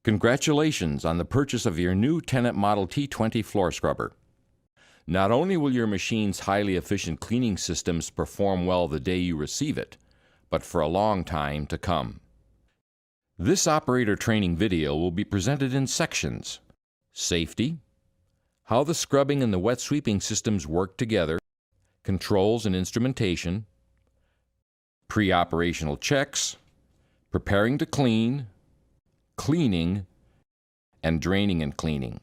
Congratulations on the purchase of your new Tennant Model T20 floor scrubber. Not only will your machine's highly efficient cleaning systems perform well the day you receive it, but for a long time to come. This operator training video will be presented in sections: safety, how the scrubbing and the wet sweeping systems work together, controls and instrumentation, pre-operational checks, preparing to clean, cleaning, and draining and cleaning.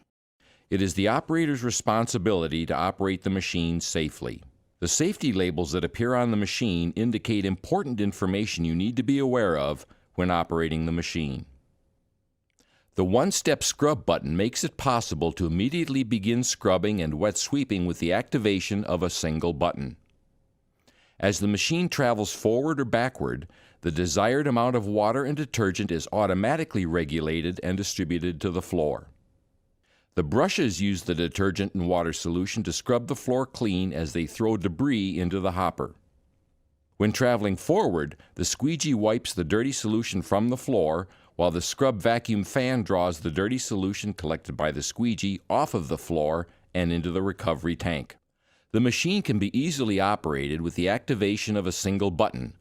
It is the operator's responsibility to operate the machine safely. The safety labels that appear on the machine indicate important information you need to be aware of when operating the machine. The one-step scrub button makes it possible to immediately begin scrubbing and wet sweeping with the activation of a single button. As the machine travels forward or backward, the desired amount of water and detergent is automatically regulated and distributed to the floor. The brushes use the detergent and water solution to scrub the floor clean as they throw debris into the hopper. When traveling forward, the squeegee wipes the dirty solution from the floor, while the scrub vacuum fan draws the dirty solution collected by the squeegee off of the floor and into the recovery tank. The machine can be easily operated with the activation of a single button.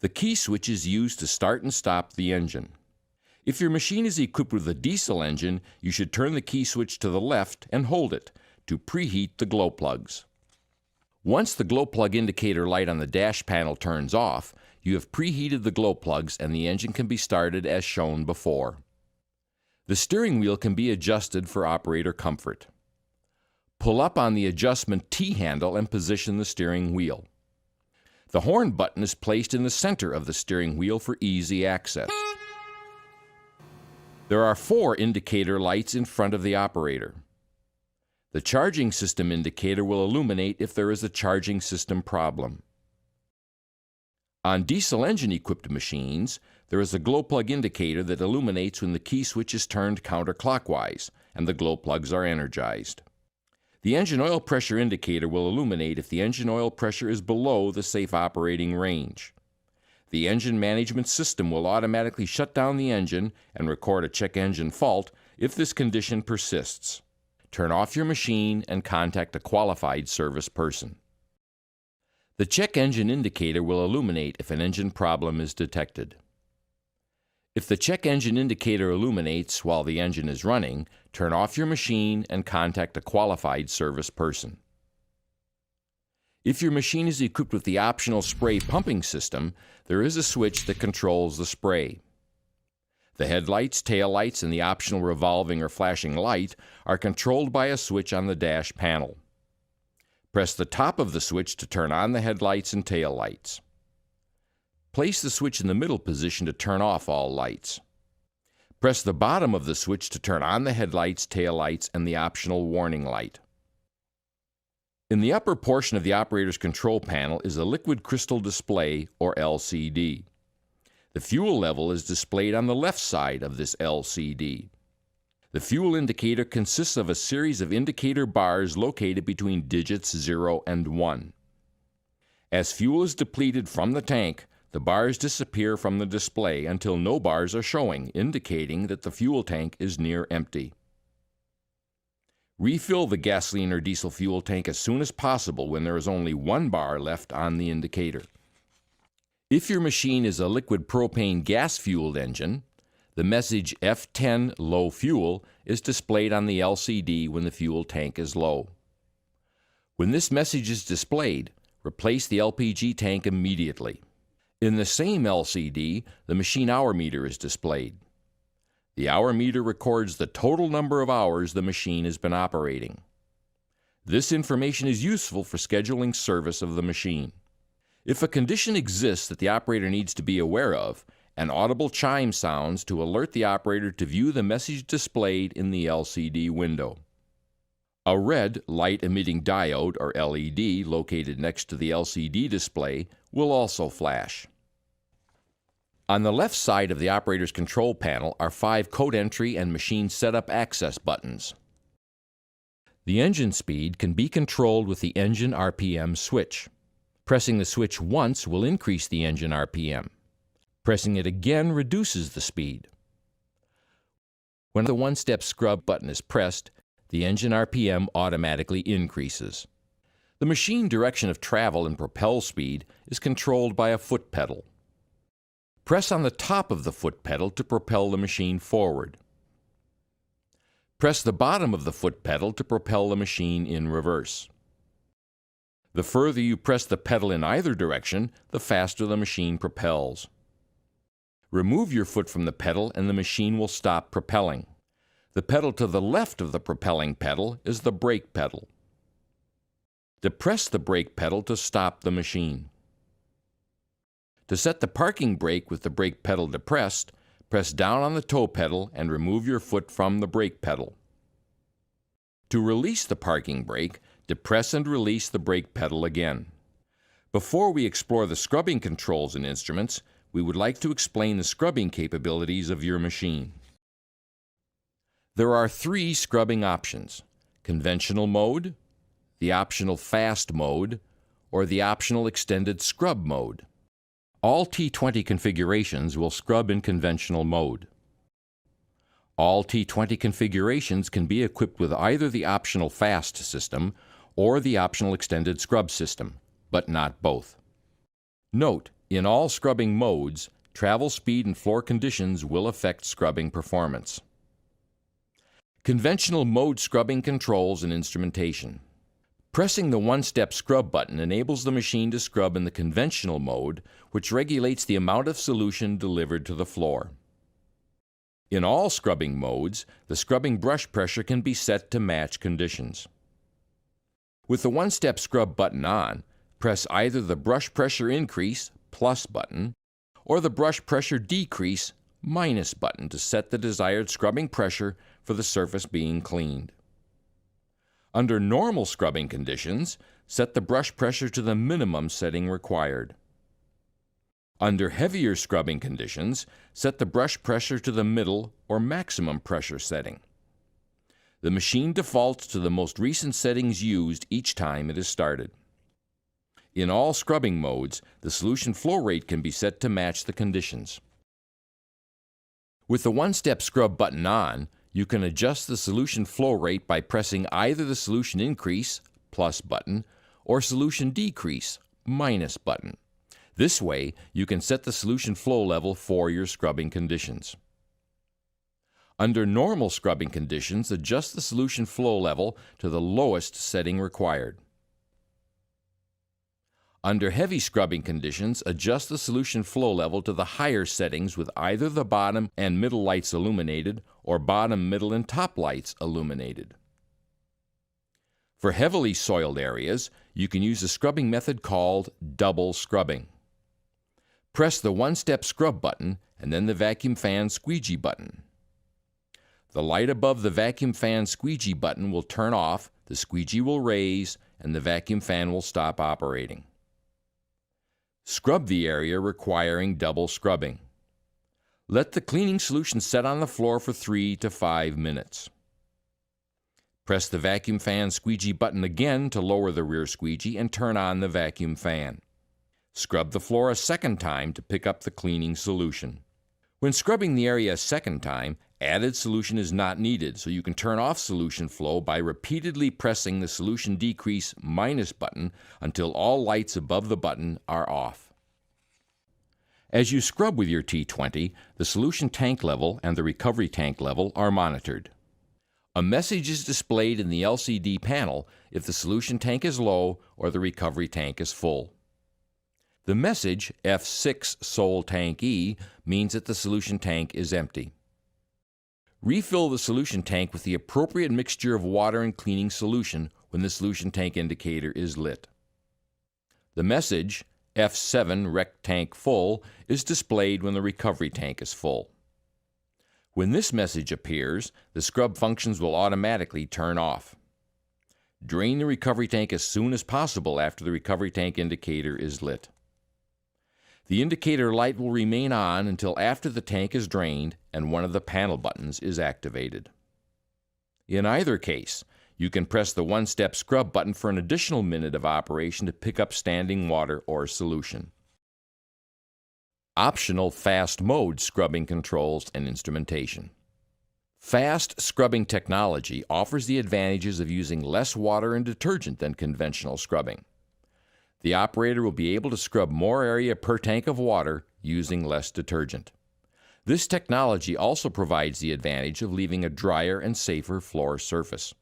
The key switch is used to start and stop the engine. If your machine is equipped with a diesel engine, you should turn the key switch to the left and hold it to preheat the glow plugs. Once the glow plug indicator light on the dash panel turns off, you have preheated the glow plugs and the engine can be started as shown before. The steering wheel can be adjusted for operator comfort. Pull up on the adjustment T-handle and position the steering wheel. The horn button is placed in the center of the steering wheel for easy access. There are 4 indicator lights in front of the operator. The charging system indicator will illuminate if there is a charging system problem. On diesel engine-equipped machines, there is a glow plug indicator that illuminates when the key switch is turned counterclockwise and the glow plugs are energized. The engine oil pressure indicator will illuminate if the engine oil pressure is below the safe operating range. The engine management system will automatically shut down the engine and record a check engine fault if this condition persists. Turn off your machine and contact a qualified service person. The check engine indicator will illuminate if an engine problem is detected. If the check engine indicator illuminates while the engine is running, turn off your machine and contact a qualified service person. If your machine is equipped with the optional spray pumping system, there is a switch that controls the spray. The headlights, taillights, and the optional revolving or flashing light are controlled by a switch on the dash panel. Press the top of the switch to turn on the headlights and taillights. Place the switch in the middle position to turn off all lights. Press the bottom of the switch to turn on the headlights, taillights, and the optional warning light. In the upper portion of the operator's control panel is a liquid crystal display, or LCD. The fuel level is displayed on the left side of this LCD. The fuel indicator consists of a series of indicator bars located between digits 0 and 1. As fuel is depleted from the tank, the bars disappear from the display until no bars are showing, indicating that the fuel tank is near empty. Refill the gasoline or diesel fuel tank as soon as possible when there is only 1 bar left on the indicator. If your machine is a liquid propane gas-fueled engine, the message F10 low fuel is displayed on the LCD when the fuel tank is low. When this message is displayed, replace the LPG tank immediately. In the same LCD, the machine hour meter is displayed. The hour meter records the total number of hours the machine has been operating. This information is useful for scheduling service of the machine. If a condition exists that the operator needs to be aware of, an audible chime sounds to alert the operator to view the message displayed in the LCD window. A red light-emitting diode, or LED, located next to the LCD display will also flash. On the left side of the operator's control panel are 5 code entry and machine setup access buttons. The engine speed can be controlled with the engine RPM switch. Pressing the switch once will increase the engine RPM. Pressing it again reduces the speed. When the one-step scrub button is pressed, the engine RPM automatically increases. The machine direction of travel and propel speed is controlled by a foot pedal. Press on the top of the foot pedal to propel the machine forward. Press the bottom of the foot pedal to propel the machine in reverse. The further you press the pedal in either direction, the faster the machine propels. Remove your foot from the pedal and the machine will stop propelling. The pedal to the left of the propelling pedal is the brake pedal. Depress the brake pedal to stop the machine. To set the parking brake with the brake pedal depressed, press down on the toe pedal and remove your foot from the brake pedal. To release the parking brake, depress and release the brake pedal again. Before we explore the scrubbing controls and instruments, we would like to explain the scrubbing capabilities of your machine. There are 3 scrubbing options: conventional mode, the optional fast mode, or the optional extended scrub mode. All T20 configurations will scrub in conventional mode. All T20 configurations can be equipped with either the optional fast system or the optional extended scrub system, but not both. Note, in all scrubbing modes, travel speed and floor conditions will affect scrubbing performance. Conventional mode scrubbing controls and instrumentation. Pressing the one-step scrub button enables the machine to scrub in the conventional mode, which regulates the amount of solution delivered to the floor. In all scrubbing modes, the scrubbing brush pressure can be set to match conditions. With the one-step scrub button on, press either the brush pressure increase plus button or the brush pressure decrease minus button to set the desired scrubbing pressure for the surface being cleaned. Under normal scrubbing conditions, set the brush pressure to the minimum setting required. Under heavier scrubbing conditions, set the brush pressure to the middle or maximum pressure setting. The machine defaults to the most recent settings used each time it is started. In all scrubbing modes, the solution flow rate can be set to match the conditions. With the one-step scrub button on, you can adjust the solution flow rate by pressing either the solution increase plus button or solution decrease minus button. This way, you can set the solution flow level for your scrubbing conditions. Under normal scrubbing conditions, adjust the solution flow level to the lowest setting required. Under heavy scrubbing conditions, adjust the solution flow level to the higher settings with either the bottom and middle lights illuminated or bottom, middle, and top lights illuminated. For heavily soiled areas, you can use a scrubbing method called double scrubbing. Press the one-step scrub button and then the vacuum fan squeegee button. The light above the vacuum fan squeegee button will turn off, the squeegee will raise, and the vacuum fan will stop operating. Scrub the area requiring double scrubbing. Let the cleaning solution set on the floor for 3 to 5 minutes. Press the vacuum fan squeegee button again to lower the rear squeegee and turn on the vacuum fan. Scrub the floor a second time to pick up the cleaning solution. When scrubbing the area a second time, added solution is not needed, so you can turn off solution flow by repeatedly pressing the solution decrease minus button until all lights above the button are off. As you scrub with your T20, the solution tank level and the recovery tank level are monitored. A message is displayed in the LCD panel if the solution tank is low or the recovery tank is full. The message, F6 Sol Tank E, means that the solution tank is empty. Refill the solution tank with the appropriate mixture of water and cleaning solution when the solution tank indicator is lit. The message, F7 Rec Tank Full, is displayed when the recovery tank is full. When this message appears, the scrub functions will automatically turn off. Drain the recovery tank as soon as possible after the recovery tank indicator is lit. The indicator light will remain on until after the tank is drained and one of the panel buttons is activated. In either case, you can press the one-step scrub button for an additional minute of operation to pick up standing water or solution. Optional fast mode scrubbing controls and instrumentation. Fast scrubbing technology offers the advantages of using less water and detergent than conventional scrubbing. The operator will be able to scrub more area per tank of water using less detergent. This technology also provides the advantage of leaving a drier and safer floor surface.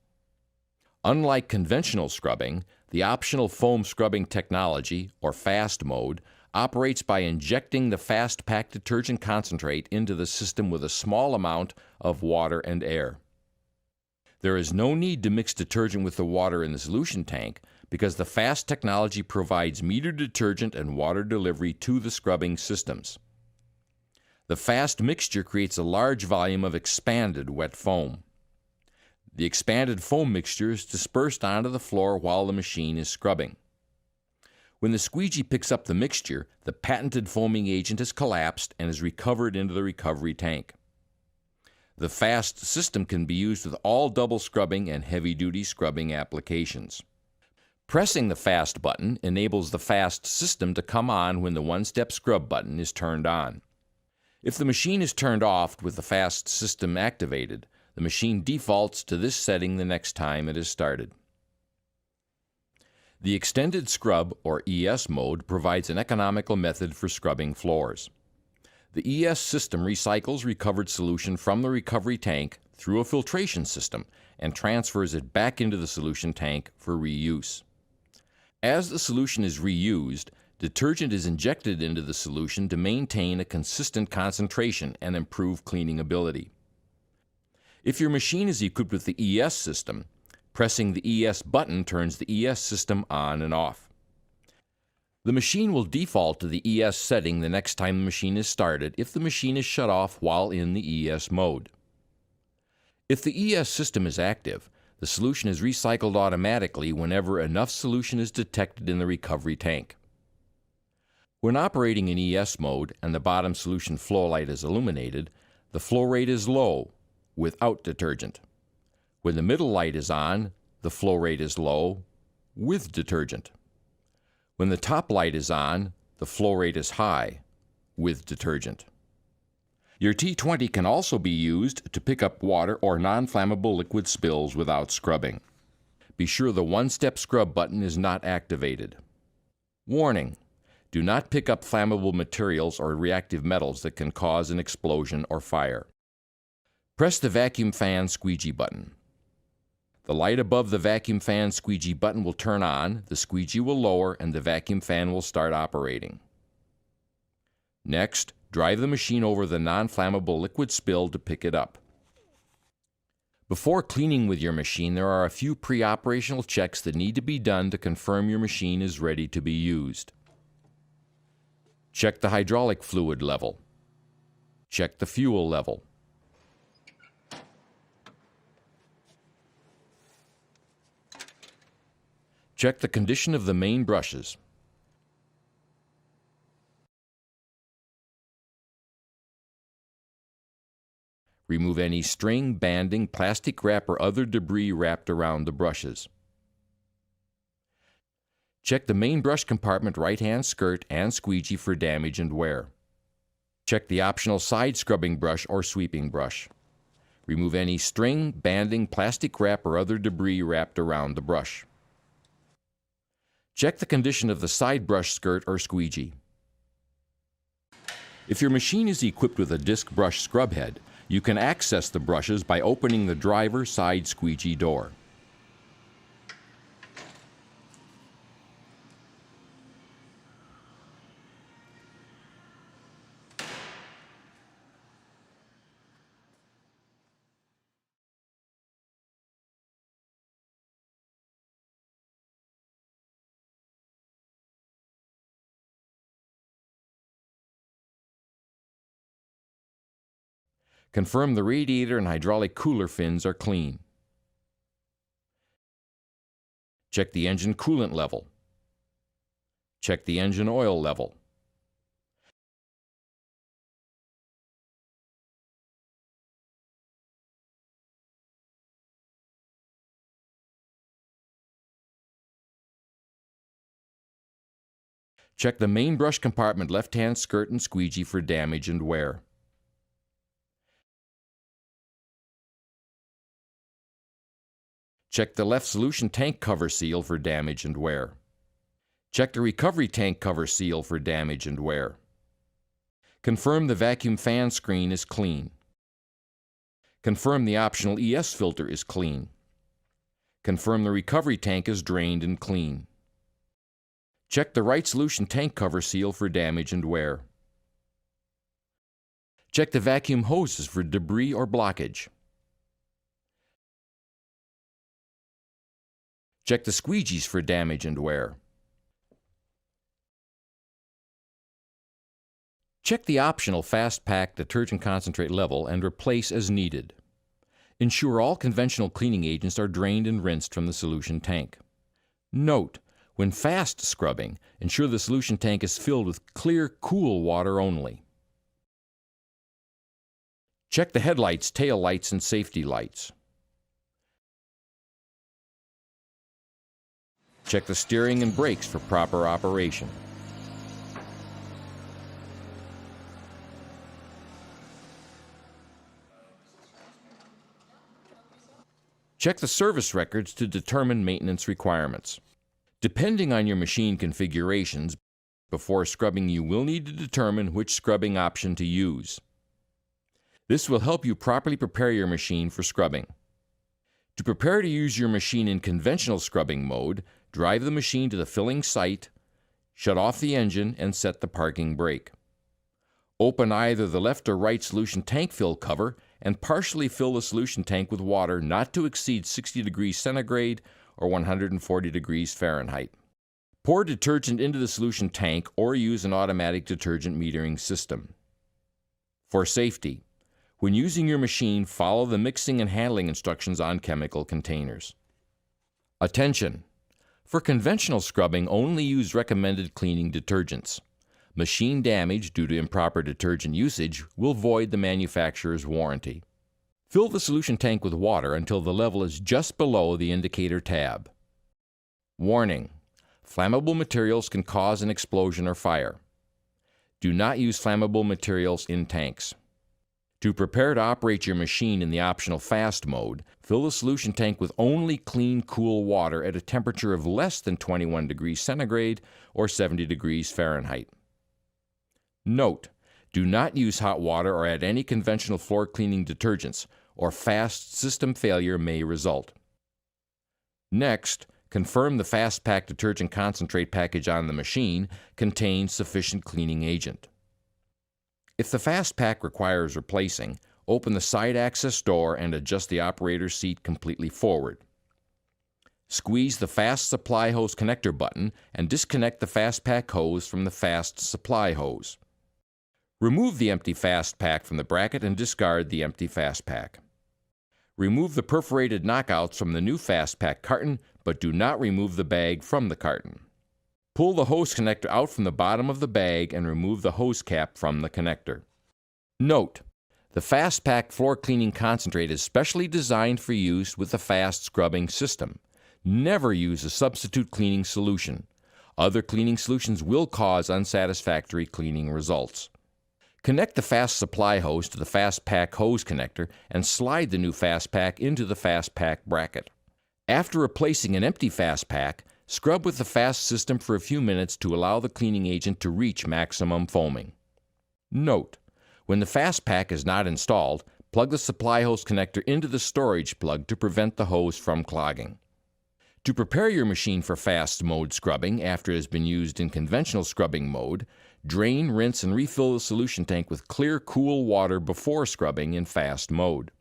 Unlike conventional scrubbing, the optional foam scrubbing technology, or fast mode, operates by injecting the fast-packed detergent concentrate into the system with a small amount of water and air. There is no need to mix detergent with the water in the solution tank because the fast technology provides metered detergent and water delivery to the scrubbing systems. The fast mixture creates a large volume of expanded wet foam. The expanded foam mixture is dispersed onto the floor while the machine is scrubbing. When the squeegee picks up the mixture, the patented foaming agent is collapsed and is recovered into the recovery tank. The fast system can be used with all double scrubbing and heavy-duty scrubbing applications. Pressing the fast button enables the fast system to come on when the one-step scrub button is turned on. If the machine is turned off with the fast system activated, the machine defaults to this setting the next time it is started. The extended scrub, or ES mode, provides an economical method for scrubbing floors. The ES system recycles recovered solution from the recovery tank through a filtration system and transfers it back into the solution tank for reuse. As the solution is reused, detergent is injected into the solution to maintain a consistent concentration and improve cleaning ability. If your machine is equipped with the ES system, pressing the ES button turns the ES system on and off. The machine will default to the ES setting the next time the machine is started if the machine is shut off while in the ES mode. If the ES system is active, the solution is recycled automatically whenever enough solution is detected in the recovery tank. When operating in ES mode and the bottom solution flow light is illuminated, the flow rate is low, without detergent. When the middle light is on, the flow rate is low, with detergent. When the top light is on, the flow rate is high, with detergent. Your T20 can also be used to pick up water or non-flammable liquid spills without scrubbing. Be sure the one-step scrub button is not activated. Warning: do not pick up flammable materials or reactive metals that can cause an explosion or fire. Press the vacuum fan squeegee button. The light above the vacuum fan squeegee button will turn on, the squeegee will lower, and the vacuum fan will start operating. Next, drive the machine over the non-flammable liquid spill to pick it up. Before cleaning with your machine, there are a few pre-operational checks that need to be done to confirm your machine is ready to be used. Check the hydraulic fluid level. Check the fuel level. Check the condition of the main brushes. Remove any string, banding, plastic wrap, or other debris wrapped around the brushes. Check the main brush compartment right-hand skirt and squeegee for damage and wear. Check the optional side scrubbing brush or sweeping brush. Remove any string, banding, plastic wrap, or other debris wrapped around the brush. Check the condition of the side brush skirt or squeegee. If your machine is equipped with a disc brush scrub head, you can access the brushes by opening the driver side squeegee door. Confirm the radiator and hydraulic cooler fins are clean. Check the engine coolant level. Check the engine oil level. Check the main brush compartment left-hand skirt and squeegee for damage and wear. Check the left solution tank cover seal for damage and wear. Check the recovery tank cover seal for damage and wear. Confirm the vacuum fan screen is clean. Confirm the optional ES filter is clean. Confirm the recovery tank is drained and clean. Check the right solution tank cover seal for damage and wear. Check the vacuum hoses for debris or blockage. Check the squeegees for damage and wear. Check the optional Fast Pack detergent concentrate level and replace as needed. Ensure all conventional cleaning agents are drained and rinsed from the solution tank. Note: when fast scrubbing, ensure the solution tank is filled with clear, cool water only. Check the headlights, tail lights, and safety lights. Check the steering and brakes for proper operation. Check the service records to determine maintenance requirements. Depending on your machine configurations, before scrubbing you will need to determine which scrubbing option to use. This will help you properly prepare your machine for scrubbing. To prepare to use your machine in conventional scrubbing mode, drive the machine to the filling site, shut off the engine, and set the parking brake. Open either the left or right solution tank fill cover and partially fill the solution tank with water not to exceed 60 degrees centigrade or 140 degrees Fahrenheit. Pour detergent into the solution tank or use an automatic detergent metering system. For safety, when using your machine, follow the mixing and handling instructions on chemical containers. Attention! For conventional scrubbing, only use recommended cleaning detergents. Machine damage due to improper detergent usage will void the manufacturer's warranty. Fill the solution tank with water until the level is just below the indicator tab. Warning: flammable materials can cause an explosion or fire. Do not use flammable materials in tanks. To prepare to operate your machine in the optional fast mode, fill the solution tank with only clean, cool water at a temperature of less than 21 degrees centigrade or 70 degrees Fahrenheit. Note: do not use hot water or add any conventional floor cleaning detergents, or fast system failure may result. Next, confirm the Fast Pack detergent concentrate package on the machine contains sufficient cleaning agent. If the Fast Pack requires replacing, open the side access door and adjust the operator's seat completely forward. Squeeze the Fast Supply Hose connector button and disconnect the Fast Pack hose from the Fast Supply hose. Remove the empty Fast Pack from the bracket and discard the empty Fast Pack. Remove the perforated knockouts from the new Fast Pack carton, but do not remove the bag from the carton. Pull the hose connector out from the bottom of the bag and remove the hose cap from the connector. Note: the Fast Pack floor cleaning concentrate is specially designed for use with the fast scrubbing system. Never use a substitute cleaning solution. Other cleaning solutions will cause unsatisfactory cleaning results. Connect the Fast Supply hose to the Fast Pack hose connector and slide the new Fast Pack into the Fast Pack bracket. After replacing an empty Fast Pack, scrub with the Fast system for a few minutes to allow the cleaning agent to reach maximum foaming. Note: when the Fast Pack is not installed, plug the supply hose connector into the storage plug to prevent the hose from clogging. To prepare your machine for fast mode scrubbing after it has been used in conventional scrubbing mode, drain, rinse, and refill the solution tank with clear, cool water before scrubbing in fast mode.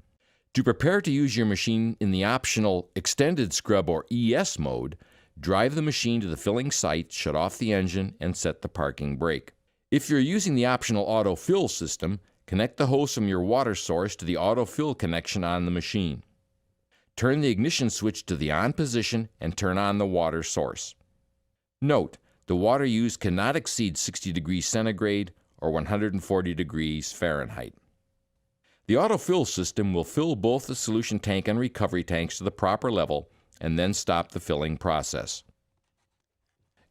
To prepare to use your machine in the optional extended scrub or ES mode, drive the machine to the filling site, shut off the engine, and set the parking brake. If you're using the optional autofill system, connect the hose from your water source to the autofill connection on the machine. Turn the ignition switch to the on position and turn on the water source. Note: the water used cannot exceed 60 degrees centigrade or 140 degrees Fahrenheit. The autofill system will fill both the solution tank and recovery tanks to the proper level and then stop the filling process.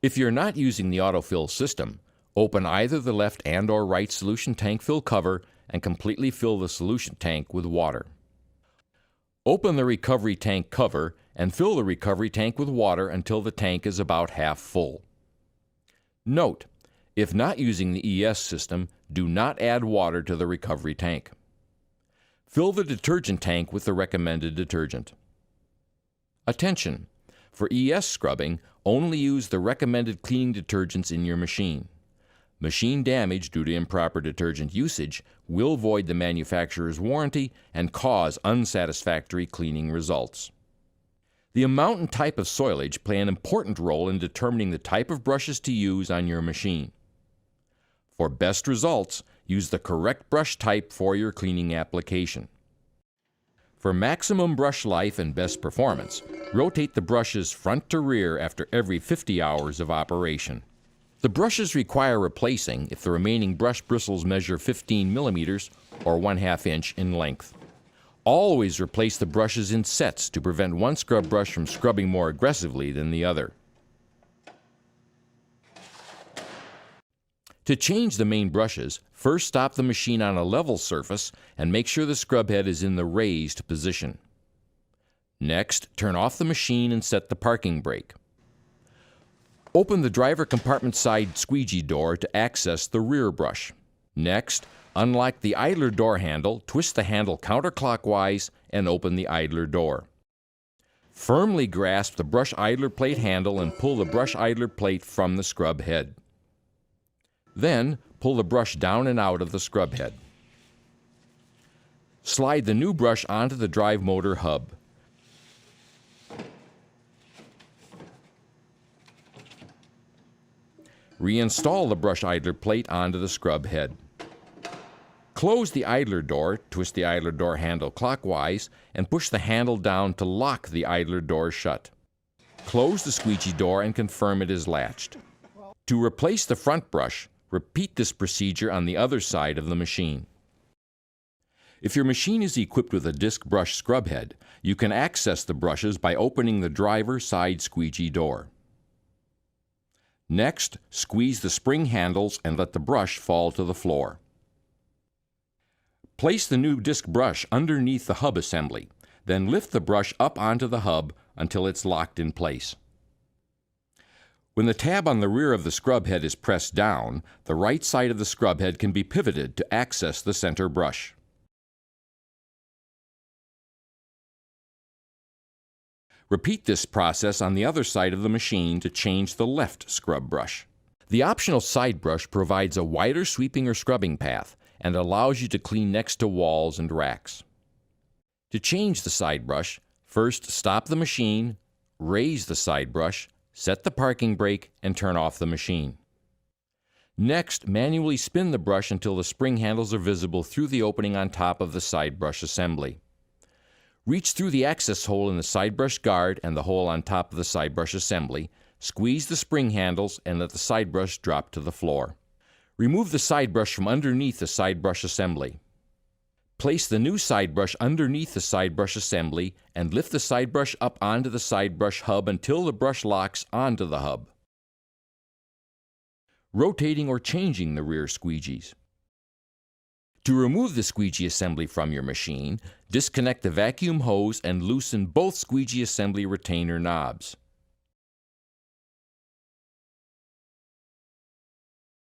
If you're not using the autofill system, open either the left and/or right solution tank fill cover and completely fill the solution tank with water. Open the recovery tank cover and fill the recovery tank with water until the tank is about half full. Note: if not using the ES system, do not add water to the recovery tank. Fill the detergent tank with the recommended detergent. Attention! For ES scrubbing, only use the recommended cleaning detergents in your machine. Machine damage due to improper detergent usage will void the manufacturer's warranty and cause unsatisfactory cleaning results. The amount and type of soilage play an important role in determining the type of brushes to use on your machine. For best results, use the correct brush type for your cleaning application. For maximum brush life and best performance, rotate the brushes front to rear after every 50 hours of operation. The brushes require replacing if the remaining brush bristles measure 15 millimeters or 1/2 inch in length. Always replace the brushes in sets to prevent one scrub brush from scrubbing more aggressively than the other. To change the main brushes, first stop the machine on a level surface and make sure the scrub head is in the raised position. Next, turn off the machine and set the parking brake. Open the driver compartment side squeegee door to access the rear brush. Next, unlock the idler door handle, twist the handle counterclockwise, and open the idler door. Firmly grasp the brush idler plate handle and pull the brush idler plate from the scrub head. Then, pull the brush down and out of the scrub head. Slide the new brush onto the drive motor hub. Reinstall the brush idler plate onto the scrub head. Close the idler door, twist the idler door handle clockwise, and push the handle down to lock the idler door shut. Close the squeegee door and confirm it is latched. To replace the front brush, repeat this procedure on the other side of the machine. If your machine is equipped with a disc brush scrub head, you can access the brushes by opening the driver side squeegee door. Next, squeeze the spring handles and let the brush fall to the floor. Place the new disc brush underneath the hub assembly, then lift the brush up onto the hub until it's locked in place. When the tab on the rear of the scrub head is pressed down, the right side of the scrub head can be pivoted to access the center brush. Repeat this process on the other side of the machine to change the left scrub brush. The optional side brush provides a wider sweeping or scrubbing path and allows you to clean next to walls and racks. To change the side brush, first stop the machine, raise the side brush, set the parking brake, and turn off the machine. Next, manually spin the brush until the spring handles are visible through the opening on top of the side brush assembly. Reach through the access hole in the side brush guard and the hole on top of the side brush assembly, squeeze the spring handles, and let the side brush drop to the floor. Remove the side brush from underneath the side brush assembly. Place the new side brush underneath the side brush assembly and lift the side brush up onto the side brush hub until the brush locks onto the hub. Rotating or changing the rear squeegees. To remove the squeegee assembly from your machine, disconnect the vacuum hose and loosen both squeegee assembly retainer knobs.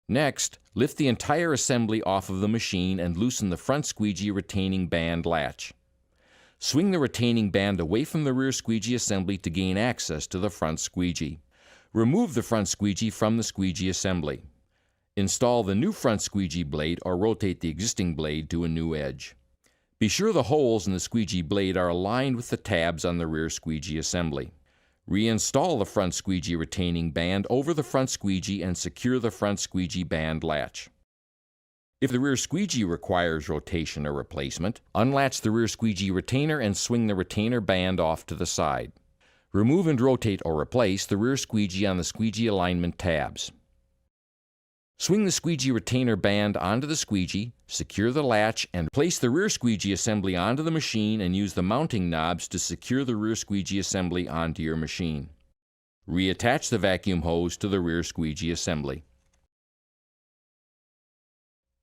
Next, lift the entire assembly off of the machine and loosen the front squeegee retaining band latch. Swing the retaining band away from the rear squeegee assembly to gain access to the front squeegee. Remove the front squeegee from the squeegee assembly. Install the new front squeegee blade or rotate the existing blade to a new edge. Be sure the holes in the squeegee blade are aligned with the tabs on the rear squeegee assembly. Reinstall the front squeegee retaining band over the front squeegee and secure the front squeegee band latch. If the rear squeegee requires rotation or replacement, unlatch the rear squeegee retainer and swing the retainer band off to the side. Remove and rotate or replace the rear squeegee on the squeegee alignment tabs. Swing the squeegee retainer band onto the squeegee, secure the latch, and place the rear squeegee assembly onto the machine and use the mounting knobs to secure the rear squeegee assembly onto your machine. Reattach the vacuum hose to the rear squeegee assembly.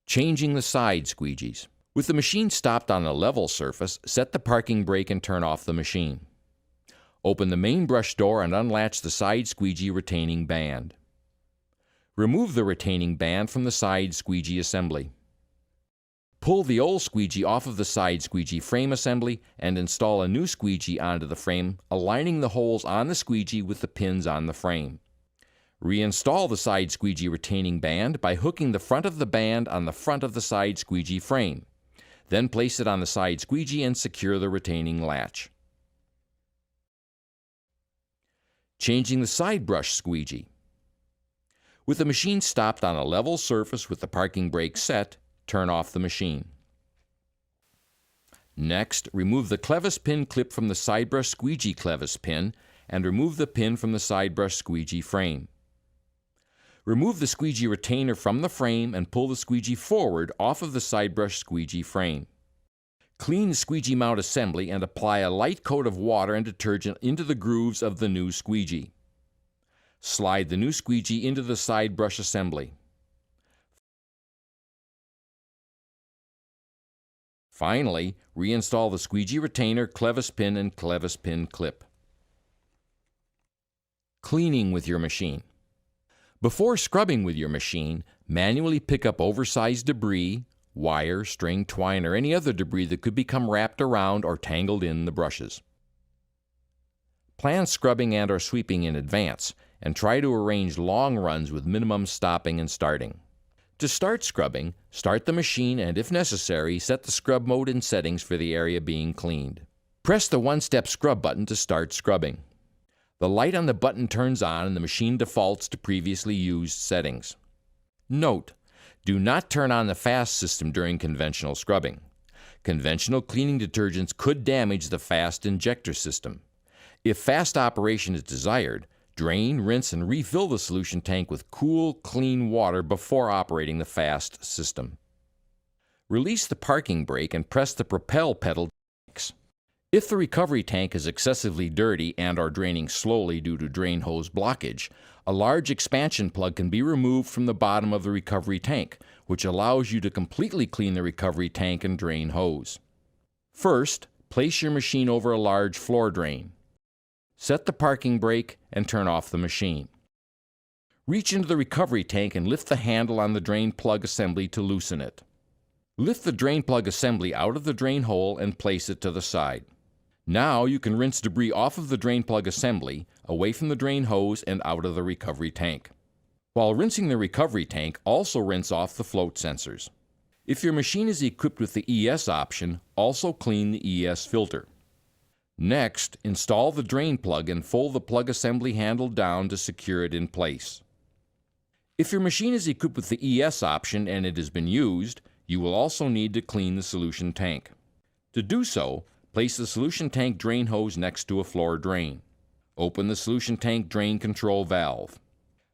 Changing the side squeegees. With the machine stopped on a level surface, set the parking brake and turn off the machine. Open the main brush door and unlatch the side squeegee retaining band. Remove the retaining band from the side squeegee assembly. Pull the old squeegee off of the side squeegee frame assembly and install a new squeegee onto the frame, aligning the holes on the squeegee with the pins on the frame. Reinstall the side squeegee retaining band by hooking the front of the band on the front of the side squeegee frame. Then place it on the side squeegee and secure the retaining latch. Changing the side brush squeegee. With the machine stopped on a level surface with the parking brake set, turn off the machine. Next, remove the clevis pin clip from the side brush squeegee clevis pin and remove the pin from the side brush squeegee frame. Remove the squeegee retainer from the frame and pull the squeegee forward off of the side brush squeegee frame. Clean the squeegee mount assembly and apply a light coat of water and detergent into the grooves of the new squeegee. Slide the new squeegee into the side brush assembly. Finally, reinstall the squeegee retainer, clevis pin, and clevis pin clip. Cleaning with your machine. Before scrubbing with your machine, manually pick up oversized debris, wire, string, twine, or any other debris that could become wrapped around or tangled in the brushes. Plan scrubbing and/or sweeping in advance, and try to arrange long runs with minimum stopping and starting. To start scrubbing, start the machine and, if necessary, set the scrub mode and settings for the area being cleaned. Press the one-step scrub button to start scrubbing. The light on the button turns on and the machine defaults to previously used settings. Note: do not turn on the fast system during conventional scrubbing. Conventional cleaning detergents could damage the fast injector system. If fast operation is desired, drain, rinse, and refill the solution tank with cool, clean water before operating the fast system. Release the parking brake and press the propel pedal. If the recovery tank is excessively dirty and are draining slowly due to drain hose blockage, a large expansion plug can be removed from the bottom of the recovery tank, which allows you to completely clean the recovery tank and drain hose. First, place your machine over a large floor drain. Set the parking brake and turn off the machine. Reach into the recovery tank and lift the handle on the drain plug assembly to loosen it. Lift the drain plug assembly out of the drain hole and place it to the side. Now you can rinse debris off of the drain plug assembly, away from the drain hose and out of the recovery tank. While rinsing the recovery tank, also rinse off the float sensors. If your machine is equipped with the ES option, also clean the ES filter. Next, install the drain plug and fold the plug assembly handle down to secure it in place. If your machine is equipped with the ES option and it has been used, you will also need to clean the solution tank. To do so, place the solution tank drain hose next to a floor drain. Open the solution tank drain control valve.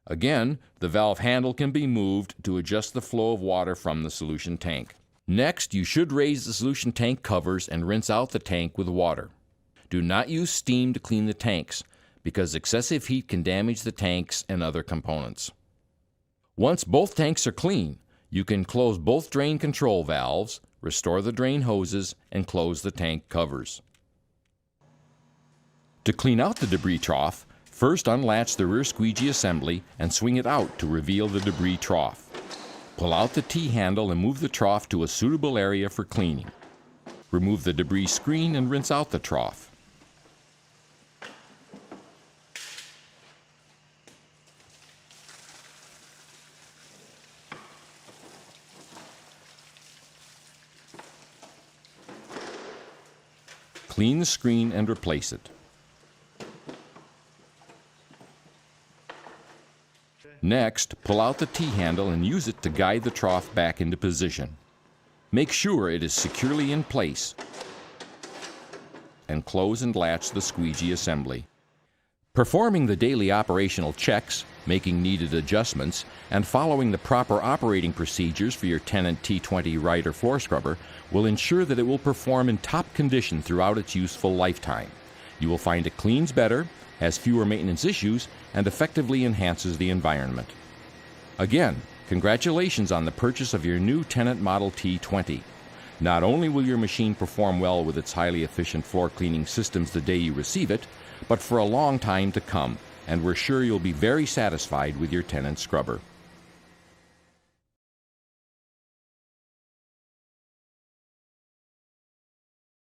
Again, the valve handle can be moved to adjust the flow of water from the solution tank. Next, you should raise the solution tank covers and rinse out the tank with water. Do not use steam to clean the tanks, because excessive heat can damage the tanks and other components. Once both tanks are clean, you can close both drain control valves, restore the drain hoses, and close the tank covers. To clean out the debris trough, first unlatch the rear squeegee assembly and swing it out to reveal the debris trough. Pull out the T-handle and move the trough to a suitable area for cleaning. Remove the debris screen and rinse out the trough. Clean the screen and replace it. Next, pull out the T-handle and use it to guide the trough back into position. Make sure it is securely in place and close and latch the squeegee assembly. Performing the daily operational checks, making needed adjustments, and following the proper operating procedures for your Tennant T20 Rider floor scrubber will ensure that it will perform in top condition throughout its useful lifetime. You will find it cleans better, has fewer maintenance issues, and effectively enhances the environment. Again, congratulations on the purchase of your new Tennant Model T20. Not only will your machine perform well with its highly efficient floor cleaning systems the day you receive it, but for a long time to come, and we're sure you'll be very satisfied with your Tennant scrubber.